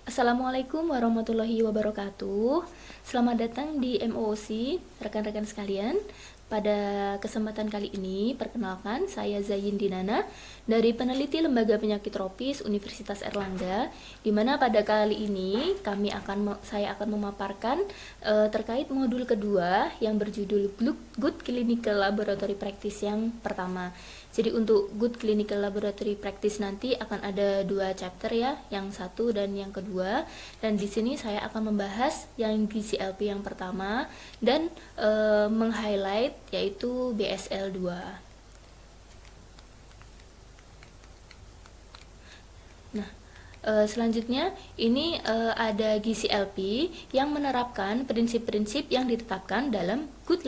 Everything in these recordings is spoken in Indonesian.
Assalamualaikum warahmatullahi wabarakatuh. Selamat datang di MOOC, rekan-rekan sekalian. Pada kesempatan kali ini, perkenalkan, saya Zayin Dinana dari peneliti Lembaga Penyakit Tropis Universitas Airlangga, di mana pada kali ini saya akan memaparkan terkait modul kedua yang berjudul Good Clinical Laboratory Practice yang pertama. Jadi untuk Good Clinical Laboratory Practice nanti akan ada 2 chapter ya, yang satu dan yang kedua. Dan di sini saya akan membahas yang GCLP yang pertama dan meng-highlight yaitu BSL 2. Nah, selanjutnya ini ada GCLP yang menerapkan prinsip-prinsip yang ditetapkan dalam Good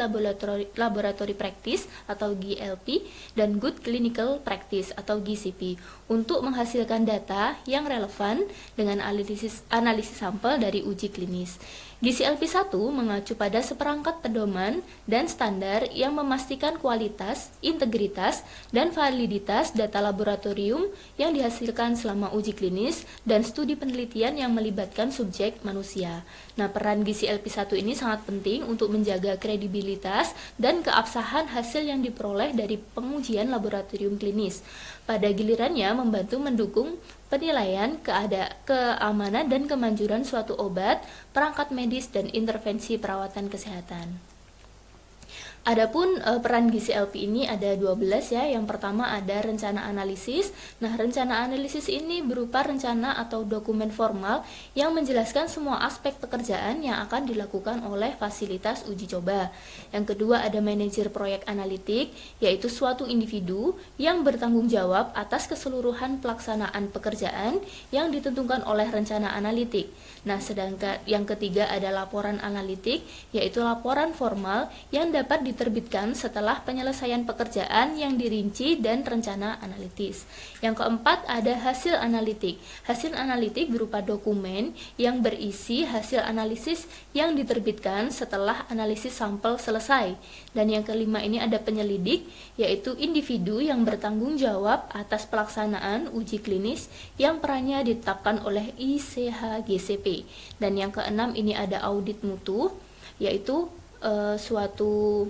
Laboratory Practice atau GLP dan Good Clinical Practice atau GCP untuk menghasilkan data yang relevan dengan analisis sampel dari uji klinis. GCLP 1 mengacu pada seperangkat pedoman dan standar yang memastikan kualitas, integritas, dan validitas data laboratorium yang dihasilkan selama uji klinis dan studi penelitian yang melibatkan subjek manusia. Nah, peran GCLP 1 ini sangat penting untuk menjaga kredibilitas dan keabsahan hasil yang diperoleh dari pengujian laboratorium klinis. Pada gilirannya membantu mendukung penilaian keamanan dan kemanjuran suatu obat, perangkat medis, dan intervensi perawatan kesehatan. Adapun peran GCLP ini ada 12 ya. Yang pertama ada rencana analisis. Nah, rencana analisis ini berupa rencana atau dokumen formal yang menjelaskan semua aspek pekerjaan yang akan dilakukan oleh fasilitas uji coba. Yang kedua ada manajer proyek analitik, yaitu suatu individu yang bertanggung jawab atas keseluruhan pelaksanaan pekerjaan yang ditentukan oleh rencana analitik. Nah, sedangkan yang ketiga ada laporan analitik, yaitu laporan formal yang dapat diterbitkan setelah penyelesaian pekerjaan yang dirinci dan rencana analitis. Yang keempat ada hasil analitik. Hasil analitik berupa dokumen yang berisi hasil analisis yang diterbitkan setelah analisis sampel selesai. Dan yang kelima ini ada penyelidik, yaitu individu yang bertanggung jawab atas pelaksanaan uji klinis yang perannya ditetapkan oleh ICH-GCP. Dan yang keenam ini ada audit mutu, yaitu suatu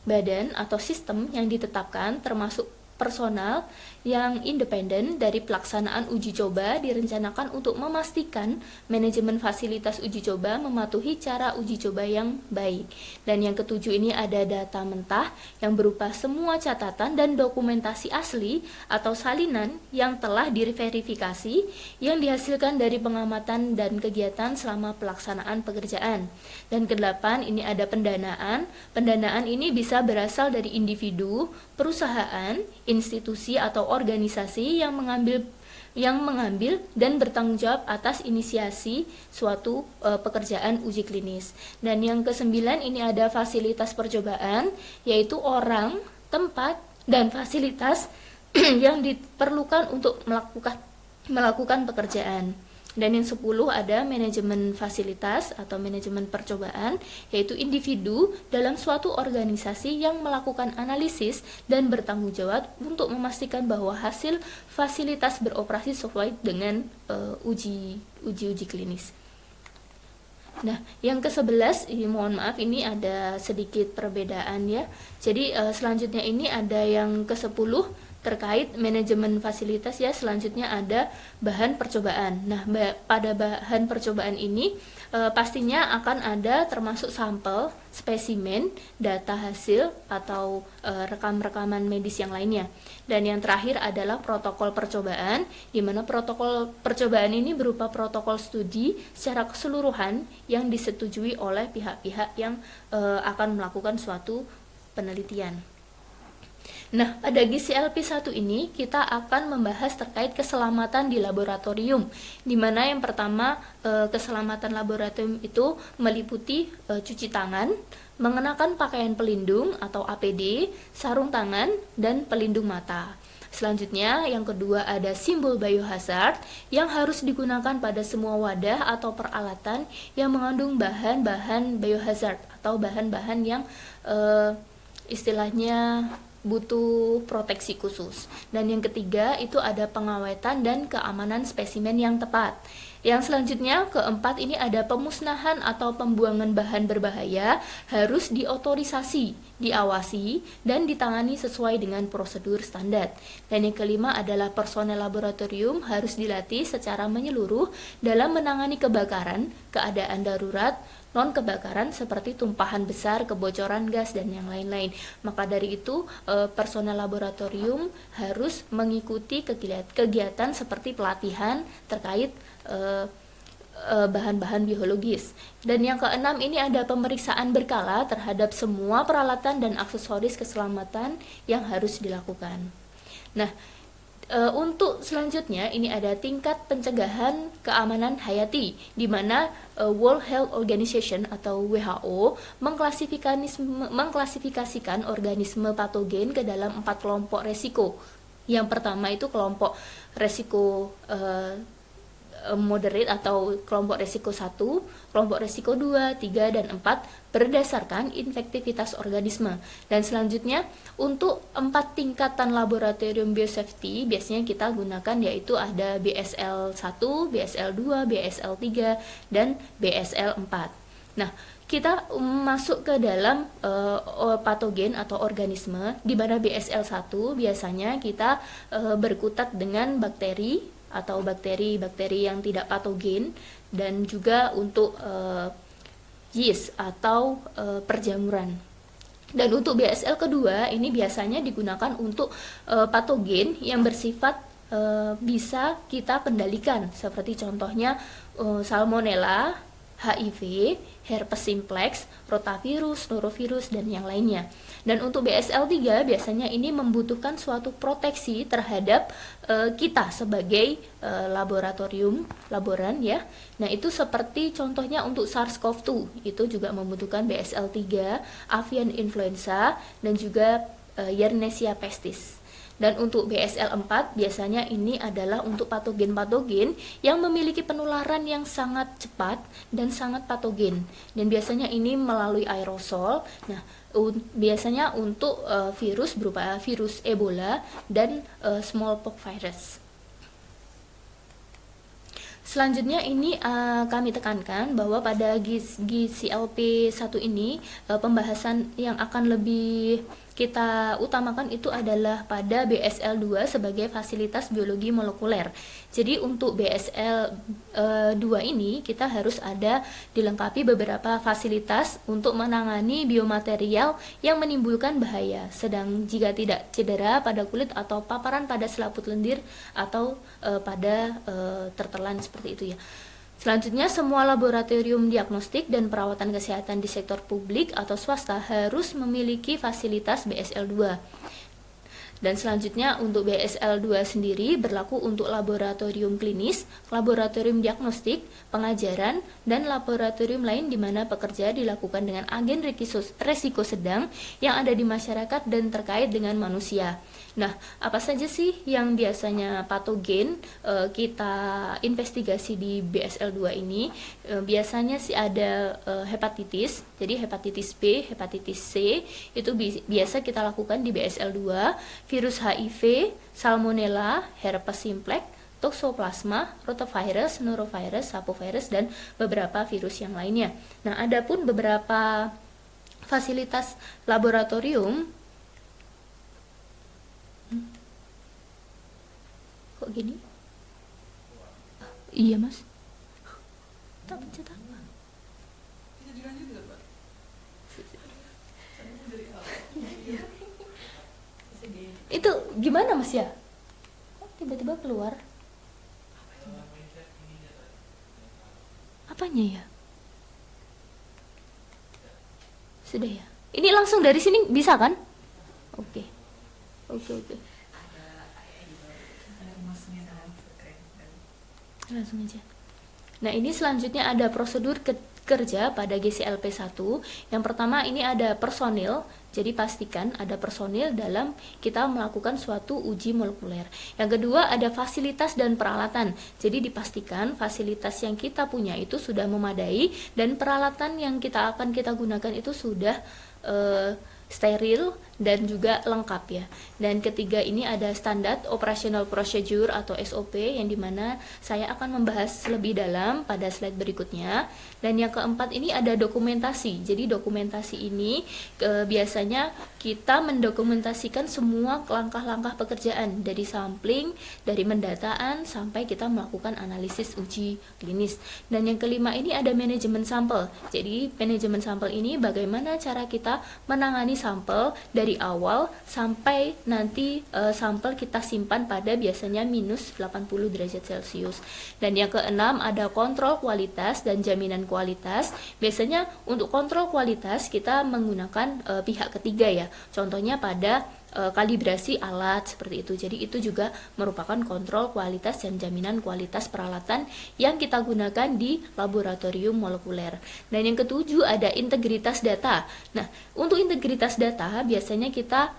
badan atau sistem yang ditetapkan termasuk personal yang independen dari pelaksanaan uji coba direncanakan untuk memastikan manajemen fasilitas uji coba mematuhi cara uji coba yang baik. Dan yang ketujuh ini ada data mentah yang berupa semua catatan dan dokumentasi asli atau salinan yang telah diverifikasi yang dihasilkan dari pengamatan dan kegiatan selama pelaksanaan pekerjaan. Dan kedelapan ini ada pendanaan. Pendanaan ini bisa berasal dari individu, perusahaan, institusi atau organisasi yang mengambil dan bertanggung jawab atas inisiasi suatu pekerjaan uji klinis. Dan yang kesembilan ini ada fasilitas percobaan, yaitu orang, tempat, dan fasilitas yang diperlukan untuk melakukan pekerjaan. Dan yang 10 ada manajemen fasilitas atau manajemen percobaan, yaitu individu dalam suatu organisasi yang melakukan analisis dan bertanggung jawab untuk memastikan bahwa hasil fasilitas beroperasi sesuai dengan uji klinis. Nah, yang ke-11, mohon maaf ini ada sedikit perbedaan ya. Jadi selanjutnya ini ada yang ke-10 terkait manajemen fasilitas ya. Selanjutnya ada bahan percobaan. Nah, pada bahan percobaan ini pastinya akan ada termasuk sampel, spesimen, data hasil atau rekam-rekaman medis yang lainnya. Dan yang terakhir adalah protokol percobaan, di mana protokol percobaan ini berupa protokol studi secara keseluruhan yang disetujui oleh pihak-pihak yang akan melakukan suatu penelitian. Nah, pada GCLP 1 ini kita akan membahas terkait keselamatan di laboratorium, di mana yang pertama keselamatan laboratorium itu meliputi cuci tangan, mengenakan pakaian pelindung atau APD, sarung tangan, dan pelindung mata. Selanjutnya, yang kedua ada simbol biohazard yang harus digunakan pada semua wadah atau peralatan yang mengandung bahan-bahan biohazard atau bahan-bahan yang istilahnya butuh proteksi khusus. Dan yang ketiga itu ada pengawetan dan keamanan spesimen yang tepat. Yang selanjutnya, keempat, ini ada pemusnahan atau pembuangan bahan berbahaya harus diotorisasi, diawasi, dan ditangani sesuai dengan prosedur standar. Dan yang kelima adalah personel laboratorium harus dilatih secara menyeluruh dalam menangani kebakaran, keadaan darurat, non-kebakaran seperti tumpahan besar, kebocoran gas, dan yang lain-lain. Maka dari itu, personel laboratorium harus mengikuti kegiatan seperti pelatihan terkait bahan-bahan biologis. Dan yang keenam, ini ada pemeriksaan berkala terhadap semua peralatan dan aksesoris keselamatan yang harus dilakukan. Nah, untuk selanjutnya ini ada tingkat pencegahan keamanan hayati, di mana World Health Organization atau WHO mengklasifikasikan organisme patogen ke dalam 4 kelompok resiko. Yang pertama itu kelompok resiko moderate atau kelompok resiko 1, kelompok resiko 2, 3, dan 4 berdasarkan infektivitas organisme. Dan selanjutnya untuk 4 tingkatan laboratorium biosafety biasanya kita gunakan, yaitu ada BSL 1, BSL 2, BSL 3, dan BSL 4. Nah, kita masuk ke dalam patogen atau organisme, di mana BSL 1 biasanya kita berkutat dengan bakteri atau bakteri-bakteri yang tidak patogen, dan juga untuk yeast atau perjamuran. Dan untuk BSL kedua ini biasanya digunakan untuk patogen yang bersifat bisa kita kendalikan, seperti contohnya Salmonella, HIV, herpes simplex, rotavirus, norovirus, dan yang lainnya. Dan untuk BSL 3 biasanya ini membutuhkan suatu proteksi terhadap kita sebagai laboran ya. Nah, itu seperti contohnya untuk SARS-CoV-2 itu juga membutuhkan BSL 3, avian influenza, dan juga Yersinia pestis. Dan untuk BSL 4 biasanya ini adalah untuk patogen-patogen yang memiliki penularan yang sangat cepat dan sangat patogen. Dan biasanya ini melalui aerosol. Nah, biasanya untuk virus berupa virus Ebola dan smallpox virus. Selanjutnya ini kami tekankan bahwa pada GCLP 1 ini pembahasan yang akan lebih kita utamakan itu adalah pada BSL 2 sebagai fasilitas biologi molekuler. Jadi untuk BSL 2 ini kita harus ada dilengkapi beberapa fasilitas untuk menangani biomaterial yang menimbulkan bahaya, sedang jika tidak cedera pada kulit atau paparan pada selaput lendir atau pada tertelan seperti itu ya. Selanjutnya, semua laboratorium diagnostik dan perawatan kesehatan di sektor publik atau swasta harus memiliki fasilitas BSL 2. Dan selanjutnya untuk BSL 2 sendiri berlaku untuk laboratorium klinis, laboratorium diagnostik, pengajaran, dan laboratorium lain di mana pekerja dilakukan dengan agen resiko sedang yang ada di masyarakat dan terkait dengan manusia. Nah, apa saja sih yang biasanya patogen kita investigasi di BSL 2 ini? Biasanya sih ada hepatitis, jadi hepatitis B, hepatitis C, itu biasa kita lakukan di BSL 2, virus HIV, Salmonella, herpes simplex, toxoplasma, rotavirus, norovirus, sapovirus, dan beberapa virus yang lainnya. Nah, ada pun beberapa fasilitas laboratorium. Kok gini? Iya, Mas. Tak pencet apa? Bisa dilanjut nggak, Pak? Itu gimana, Mas ya? Kok tiba-tiba keluar? Apanya ya? Sudah ya? Ini langsung dari sini bisa kan? Oke. Langsung aja. Nah, ini selanjutnya ada prosedur kerja pada GCLP 1. Yang pertama ini ada personil. Jadi pastikan ada personil dalam kita melakukan suatu uji molekuler. Yang kedua ada fasilitas dan peralatan. Jadi dipastikan fasilitas yang kita punya itu sudah memadai dan peralatan yang kita akan kita gunakan itu sudah steril dan juga lengkap ya. Dan ketiga ini ada standar operational procedure atau SOP yang dimana saya akan membahas lebih dalam pada slide berikutnya. Dan yang keempat ini ada dokumentasi. Jadi dokumentasi ini biasanya kita mendokumentasikan semua langkah-langkah pekerjaan dari sampling, dari pendataan sampai kita melakukan analisis uji klinis. Dan yang kelima ini ada manajemen sampel. Jadi manajemen sampel ini bagaimana cara kita menangani sampel dari awal sampai nanti sampel kita simpan pada biasanya minus 80 derajat Celcius. Dan yang keenam ada kontrol kualitas dan jaminan kualitas. Biasanya untuk kontrol kualitas kita menggunakan pihak ketiga ya. Contohnya pada kalibrasi alat seperti itu. Jadi itu juga merupakan kontrol kualitas dan jaminan kualitas peralatan yang kita gunakan di laboratorium molekuler. Dan yang ketujuh ada integritas data. Nah, untuk integritas data biasanya kita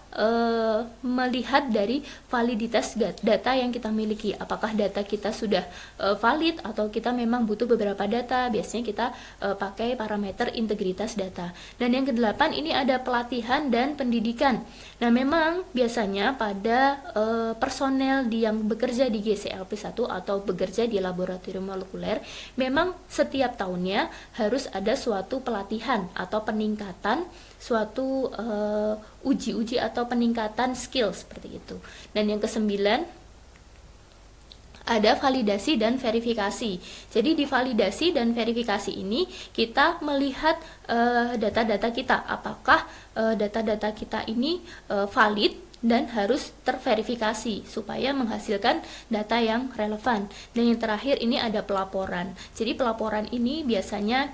melihat dari validitas data yang kita miliki. Apakah data kita sudah valid atau kita memang butuh beberapa data. Biasanya kita pakai parameter integritas data. Dan yang kedelapan ini ada pelatihan dan pendidikan. Nah, memang biasanya pada personel yang bekerja di GCLP1 atau bekerja di laboratorium molekuler, memang setiap tahunnya harus ada suatu pelatihan atau peningkatan suatu uji-uji atau peningkatan skill seperti itu. Dan yang kesembilan ada validasi dan verifikasi. Jadi di validasi dan verifikasi ini kita melihat data-data kita, apakah data-data kita ini valid dan harus terverifikasi supaya menghasilkan data yang relevan. Dan yang terakhir ini ada pelaporan. Jadi pelaporan ini biasanya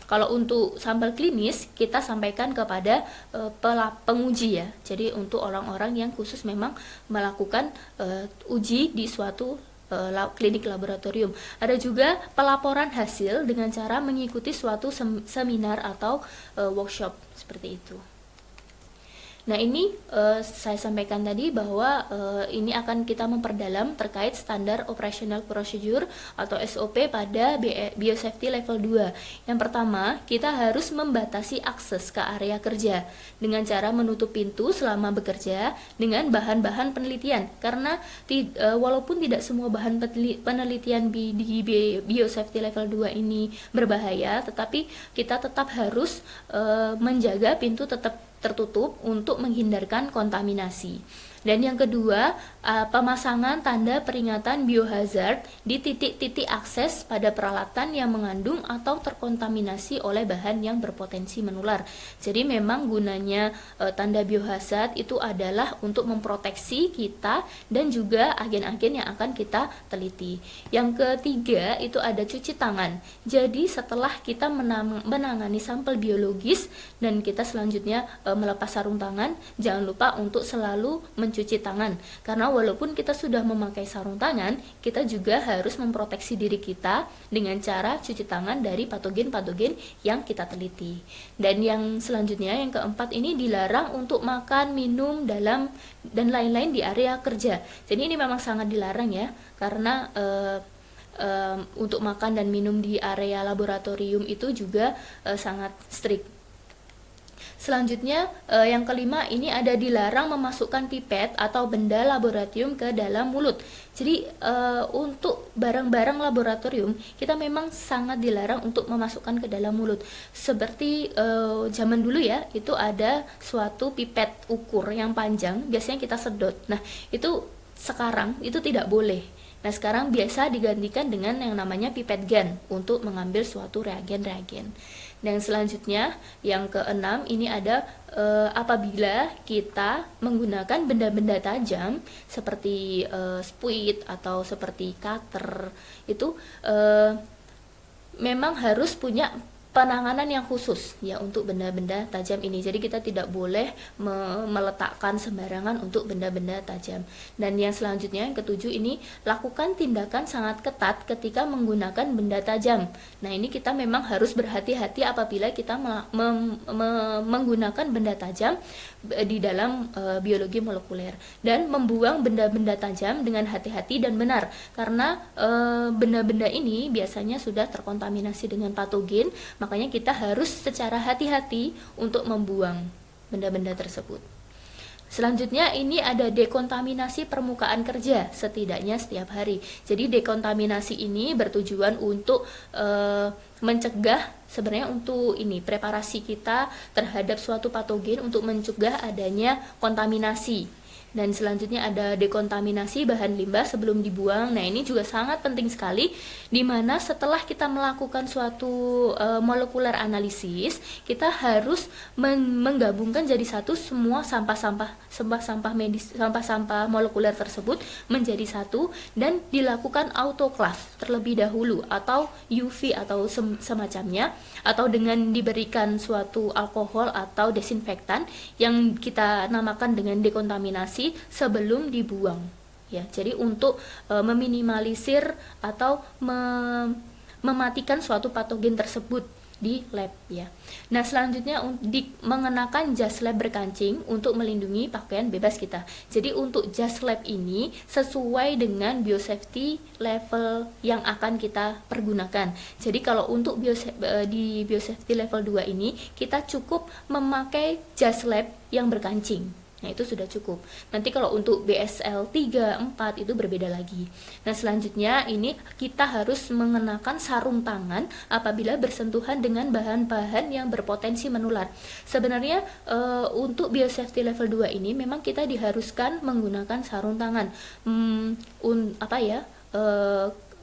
kalau untuk sampel klinis kita sampaikan kepada penguji ya. Jadi untuk orang-orang yang khusus memang melakukan uji di suatu klinik laboratorium. Ada juga pelaporan hasil dengan cara mengikuti suatu seminar atau workshop seperti itu. Nah, ini saya sampaikan tadi bahwa ini akan kita memperdalam terkait standar operational procedure atau SOP pada biosafety level 2. Yang pertama, kita harus membatasi akses ke area kerja dengan cara menutup pintu selama bekerja dengan bahan-bahan penelitian. Karena walaupun tidak semua bahan penelitian di biosafety level 2 ini berbahaya, tetapi kita tetap harus menjaga pintu tetap tertutup untuk menghindarkan kontaminasi. Dan yang kedua, pemasangan tanda peringatan biohazard di titik-titik akses pada peralatan yang mengandung atau terkontaminasi oleh bahan yang berpotensi menular. Jadi memang gunanya tanda biohazard itu adalah untuk memproteksi kita dan juga agen-agen yang akan kita teliti. Yang ketiga itu ada cuci tangan. Jadi setelah kita menangani sampel biologis dan kita selanjutnya melepas sarung tangan, jangan lupa untuk selalu mencuci tangan. Karena walaupun kita sudah memakai sarung tangan, kita juga harus memproteksi diri kita dengan cara cuci tangan dari patogen-patogen yang kita teliti. Dan yang selanjutnya, yang keempat ini dilarang untuk makan, minum, dan lain-lain di area kerja. Jadi ini memang sangat dilarang ya, karena untuk makan dan minum di area laboratorium itu juga sangat strict. Selanjutnya yang kelima ini ada dilarang memasukkan pipet atau benda laboratorium ke dalam mulut. Jadi untuk barang-barang laboratorium kita memang sangat dilarang untuk memasukkan ke dalam mulut. Seperti zaman dulu ya, itu ada suatu pipet ukur yang panjang, biasanya kita sedot. Nah, itu sekarang itu tidak boleh. Nah, sekarang biasa digantikan dengan yang namanya pipet gun untuk mengambil suatu reagen-reagen. Dan selanjutnya yang keenam ini ada apabila kita menggunakan benda-benda tajam seperti spuit atau seperti cutter, itu memang harus punya penanganan yang khusus ya untuk benda-benda tajam ini. Jadi kita tidak boleh meletakkan sembarangan untuk benda-benda tajam. Dan yang selanjutnya yang ketujuh ini, lakukan tindakan sangat ketat ketika menggunakan benda tajam. Nah, ini kita memang harus berhati-hati apabila kita menggunakan benda tajam di dalam biologi molekuler, dan membuang benda-benda tajam dengan hati-hati dan benar, karena benda-benda ini biasanya sudah terkontaminasi dengan patogen. Makanya kita harus secara hati-hati untuk membuang. benda-benda tersebut. Selanjutnya ini ada dekontaminasi permukaan kerja setidaknya setiap hari. Jadi dekontaminasi ini bertujuan untuk mencegah, sebenarnya untuk ini preparasi kita terhadap suatu patogen untuk mencegah adanya kontaminasi. Dan selanjutnya ada dekontaminasi bahan limbah sebelum dibuang. Nah, ini juga sangat penting sekali, di mana setelah kita melakukan suatu molekuler analisis, kita harus menggabungkan jadi satu semua sampah-sampah medis, sampah-sampah molekuler tersebut menjadi satu dan dilakukan autoclave terlebih dahulu atau UV atau semacamnya, atau dengan diberikan suatu alkohol atau desinfektan yang kita namakan dengan dekontaminasi sebelum dibuang ya. Jadi untuk meminimalisir atau mematikan suatu patogen tersebut di lab ya. Nah, selanjutnya mengenakan jas lab berkancing untuk melindungi pakaian bebas kita. Jadi untuk jas lab ini sesuai dengan biosafety level yang akan kita pergunakan. Jadi kalau untuk di biosafety level 2 ini kita cukup memakai jas lab yang berkancing. Nah, itu sudah cukup. Nanti kalau untuk BSL 3, 4 itu berbeda lagi. Nah, selanjutnya ini kita harus mengenakan sarung tangan apabila bersentuhan dengan bahan-bahan yang berpotensi menular. Sebenarnya untuk biosafety level 2 ini memang kita diharuskan menggunakan sarung tangan.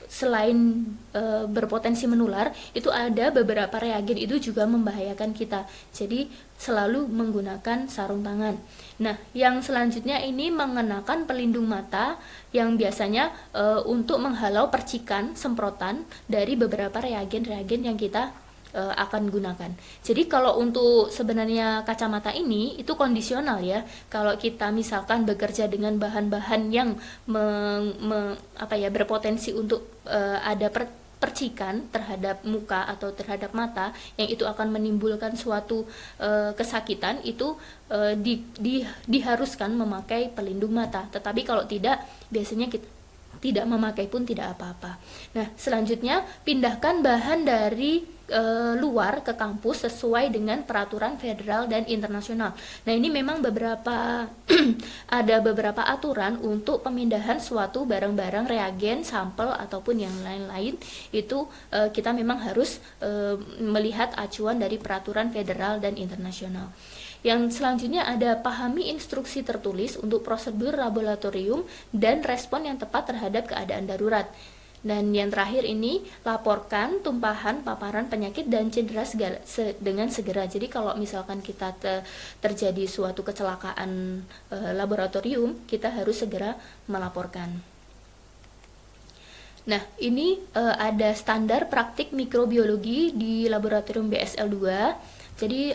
Selain berpotensi menular, itu ada beberapa reagen itu juga membahayakan kita. Jadi selalu menggunakan sarung tangan. Nah, yang selanjutnya ini mengenakan pelindung mata yang biasanya untuk menghalau percikan semprotan dari beberapa reagen-reagen yang kita akan gunakan. Jadi kalau untuk sebenarnya kacamata ini itu kondisional ya. Kalau kita misalkan bekerja dengan bahan-bahan yang berpotensi untuk ada percikan terhadap muka atau terhadap mata yang itu akan menimbulkan suatu kesakitan, itu diharuskan memakai pelindung mata. Tetapi kalau tidak, biasanya kita tidak memakai pun tidak apa-apa. Nah, selanjutnya pindahkan bahan dari luar ke kampus sesuai dengan peraturan federal dan internasional. Nah, ini memang ada beberapa aturan untuk pemindahan suatu barang-barang reagen, sampel ataupun yang lain-lain. Itu kita memang harus melihat acuan dari peraturan federal dan internasional. Yang selanjutnya ada pahami instruksi tertulis untuk prosedur laboratorium dan respon yang tepat terhadap keadaan darurat. Dan yang terakhir ini, laporkan tumpahan, paparan penyakit dan cedera dengan segera. Jadi kalau misalkan kita terjadi suatu kecelakaan laboratorium, kita harus segera melaporkan. Nah, ini ada standar praktik mikrobiologi di laboratorium BSL 2. Jadi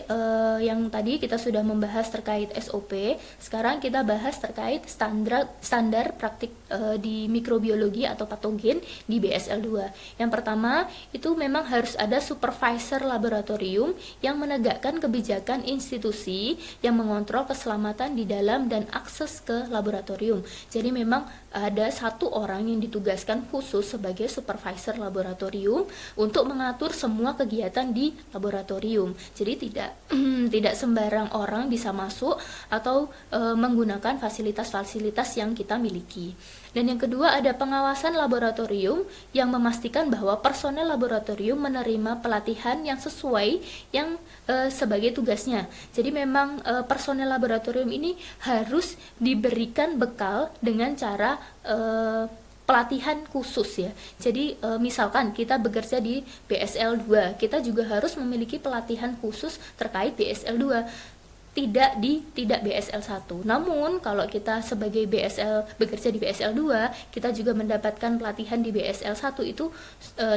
yang tadi kita sudah membahas terkait SOP, sekarang kita bahas terkait standar praktik di mikrobiologi atau patogen di BSL 2. Yang pertama, itu memang harus ada supervisor laboratorium yang menegakkan kebijakan institusi yang mengontrol keselamatan di dalam dan akses ke laboratorium. Jadi memang ada satu orang yang ditugaskan khusus sebagai supervisor laboratorium untuk mengatur semua kegiatan di laboratorium. Jadi tidak sembarang orang bisa masuk atau menggunakan fasilitas-fasilitas yang kita miliki. Dan yang kedua ada pengawasan laboratorium yang memastikan bahwa personel laboratorium menerima pelatihan yang sesuai yang sebagai tugasnya. Jadi memang personel laboratorium ini harus diberikan bekal dengan cara pelatihan khusus ya. Jadi misalkan kita bekerja di BSL 2, kita juga harus memiliki pelatihan khusus terkait BSL 2. Tidak BSL 1. Namun kalau kita sebagai bekerja di BSL 2, kita juga mendapatkan pelatihan di BSL 1 itu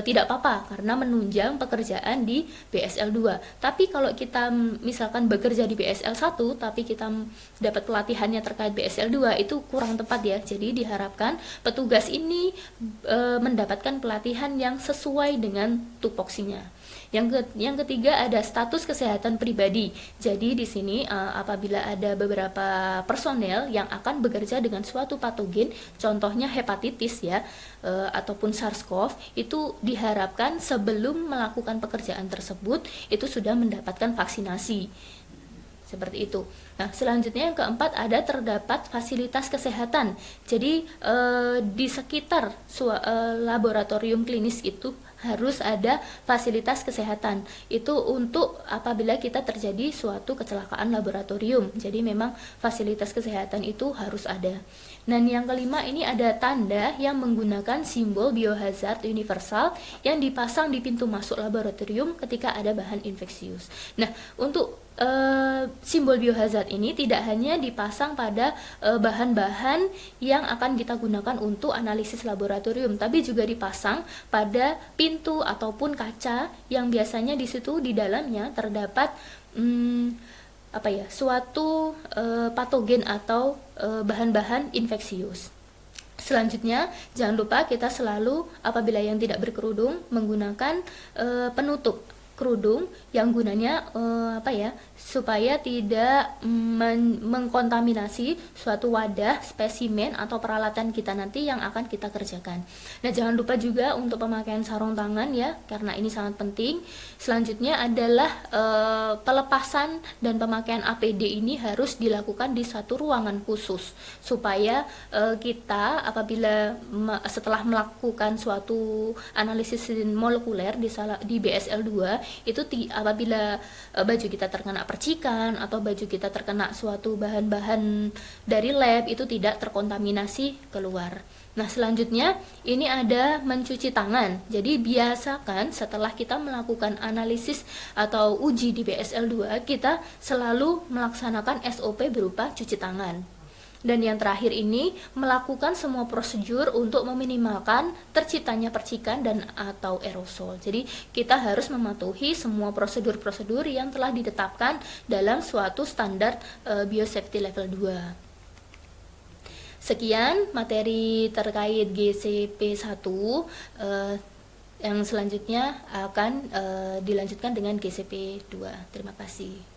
tidak apa-apa karena menunjang pekerjaan di BSL 2. Tapi kalau kita misalkan bekerja di BSL 1 tapi kita dapat pelatihannya terkait BSL 2, itu kurang tepat ya. Jadi diharapkan petugas ini mendapatkan pelatihan yang sesuai dengan tupoksinya. Yang ketiga ada status kesehatan pribadi. Jadi di sini apabila ada beberapa personel yang akan bekerja dengan suatu patogen, contohnya hepatitis ya, ataupun SARS-CoV, itu diharapkan sebelum melakukan pekerjaan tersebut itu sudah mendapatkan vaksinasi. Seperti itu. Nah, selanjutnya yang keempat ada terdapat fasilitas kesehatan. Jadi di sekitar laboratorium klinis itu harus ada fasilitas kesehatan. Itu untuk apabila kita terjadi suatu kecelakaan laboratorium. Jadi memang fasilitas kesehatan itu harus ada. Dan yang kelima ini ada tanda yang menggunakan simbol biohazard universal yang dipasang di pintu masuk laboratorium ketika ada bahan infeksius. Nah, untuk simbol biohazard ini tidak hanya dipasang pada bahan-bahan yang akan kita gunakan untuk analisis laboratorium, tapi juga dipasang pada pintu ataupun kaca yang biasanya di situ di dalamnya terdapat suatu patogen atau bahan-bahan infeksius. Selanjutnya, jangan lupa kita selalu apabila yang tidak berkerudung menggunakan penutup kerudung yang gunanya supaya tidak mengkontaminasi suatu wadah, spesimen atau peralatan kita nanti yang akan kita kerjakan. Nah, jangan lupa juga untuk pemakaian sarung tangan ya, karena ini sangat penting. Selanjutnya adalah pelepasan dan pemakaian APD ini harus dilakukan di satu ruangan khusus supaya kita apabila setelah melakukan suatu analisis molekuler di BSL-2 itu apabila baju kita terkena percikan atau baju kita terkena suatu bahan-bahan dari lab itu tidak terkontaminasi keluar. Nah, selanjutnya ini ada mencuci tangan. Jadi biasakan setelah kita melakukan analisis atau uji di BSL-2 kita selalu melaksanakan SOP berupa cuci tangan. Dan yang terakhir ini melakukan semua prosedur untuk meminimalkan terciptanya percikan dan atau aerosol. Jadi kita harus mematuhi semua prosedur-prosedur yang telah ditetapkan dalam suatu standar biosafety level 2. Sekian materi terkait GCP 1. Yang selanjutnya akan dilanjutkan dengan GCP 2. Terima kasih.